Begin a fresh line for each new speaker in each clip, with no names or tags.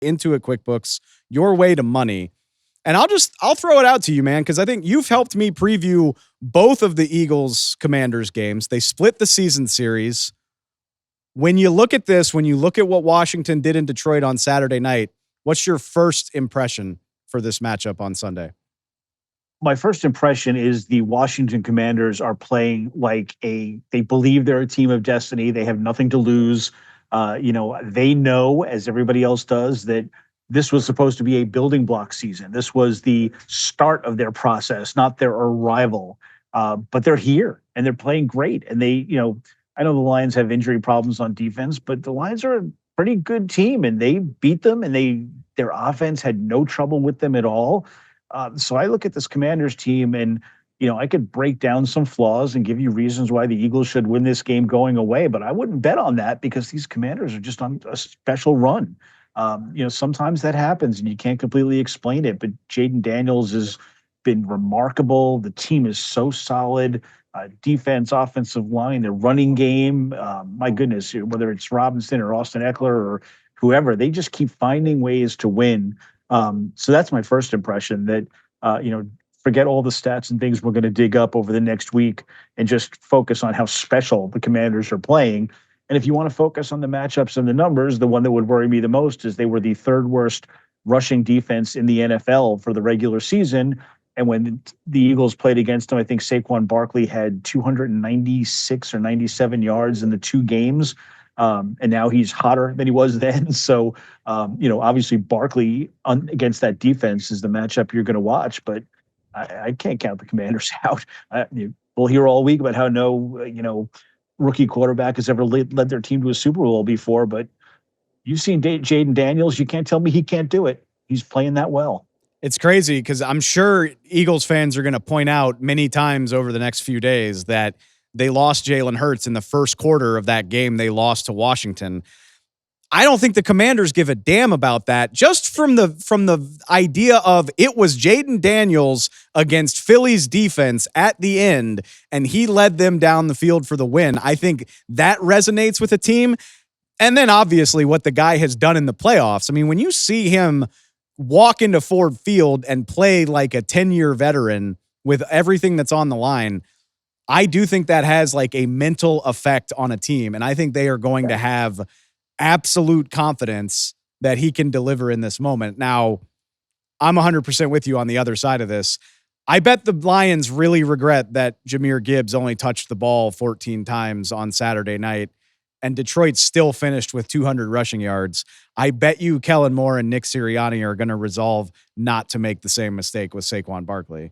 Intuit QuickBooks, your way to money. And I'll throw it out to you, man, because I think you've helped me preview both of the Eagles Commanders games. They split the season series. When you look at this, when you look at what Washington did in Detroit on Saturday night, what's your first impression for this matchup on Sunday?
My first impression is the Washington Commanders are playing like they believe they're a team of destiny. They have nothing to lose. They know, as everybody else does, that this was supposed to be a building block season. This was the start of their process, not their arrival. But they're here and they're playing great. And I know the Lions have injury problems on defense, but the Lions are a pretty good team and they beat them and their offense had no trouble with them at all. So I look at this Commanders team and, I could break down some flaws and give you reasons why the Eagles should win this game going away, but I wouldn't bet on that because these Commanders are just on a special run. Sometimes that happens and you can't completely explain it, but Jayden Daniels has been remarkable. The team is so solid. Defense, offensive line, their running game. My goodness, whether it's Robinson or Austin Eckler or whoever, they just keep finding ways to win. So that's my first impression that, forget all the stats and things we're going to dig up over the next week and just focus on how special the Commanders are playing. And if you want to focus on the matchups and the numbers, the one that would worry me the most is they were the third worst rushing defense in the NFL for the regular season. And when the Eagles played against them, I think Saquon Barkley had 296 or 97 yards in the two games. And now he's hotter than he was then. So, obviously Barkley against that defense is the matchup you're going to watch, but I can't count the Commanders out. We'll hear all week about how no rookie quarterback has ever led their team to a Super Bowl before, but you've seen Jayden Daniels. You can't tell me he can't do it. He's playing that well.
It's crazy because I'm sure Eagles fans are going to point out many times over the next few days that they lost Jalen Hurts in the first quarter of that game they lost to Washington. I don't think the Commanders give a damn about that. Just from the idea of it was Jayden Daniels against Philly's defense at the end, and he led them down the field for the win. I think that resonates with the team. And then obviously what the guy has done in the playoffs. I mean, when you see him walk into Ford Field and play like a 10-year veteran with everything that's on the line, I do think that has like a mental effect on a team. And I think they are going to have absolute confidence that he can deliver in this moment. Now, I'm 100% with you on the other side of this. I bet the Lions really regret that Jahmyr Gibbs only touched the ball 14 times on Saturday night, and Detroit still finished with 200 rushing yards. I bet you Kellen Moore and Nick Sirianni are going to resolve not to make the same mistake with Saquon Barkley.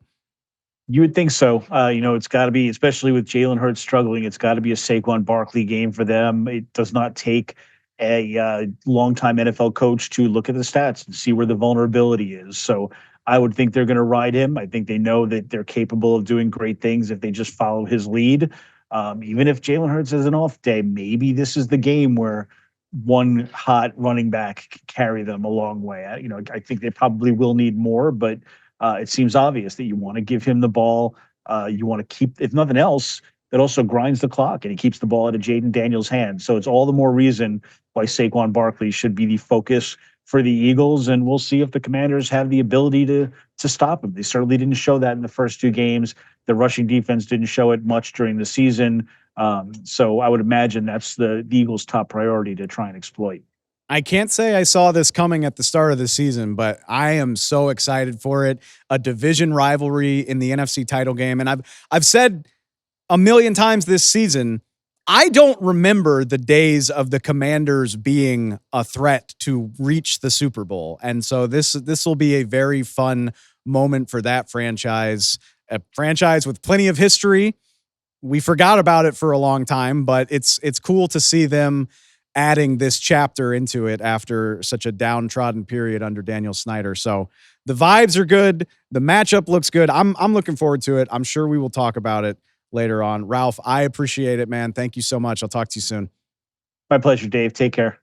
You would think so. It's got to be, especially with Jalen Hurts struggling, it's got to be a Saquon Barkley game for them. It does not take a longtime NFL coach to look at the stats and see where the vulnerability is. So I would think they're going to ride him. I think they know that they're capable of doing great things if they just follow his lead. Even if Jalen Hurts has an off day, maybe this is the game where one hot running back can carry them a long way. I think they probably will need more, but it seems obvious that you want to give him the ball. You want to keep, if nothing else, that also grinds the clock and he keeps the ball out of Jayden Daniels' hand. So it's all the more reason why Saquon Barkley should be the focus for the Eagles. And we'll see if the Commanders have the ability to stop him. They certainly didn't show that in the first two games. The rushing defense didn't show it much during the season. So I would imagine that's the Eagles' top priority to try and exploit.
I can't say I saw this coming at the start of the season, but I am so excited for it. A division rivalry in the NFC title game. And I've said a million times this season, I don't remember the days of the Commanders being a threat to reach the Super Bowl. And so this will be a very fun moment for that franchise, a franchise with plenty of history. We forgot about it for a long time, but it's cool to see them adding this chapter into it after such a downtrodden period under Daniel Snyder. So the vibes are good. The matchup looks good. I'm looking forward to it. I'm sure we will talk about it later on. Ralph, I appreciate it, man. Thank you so much. I'll talk to you soon.
My pleasure, Dave. Take care.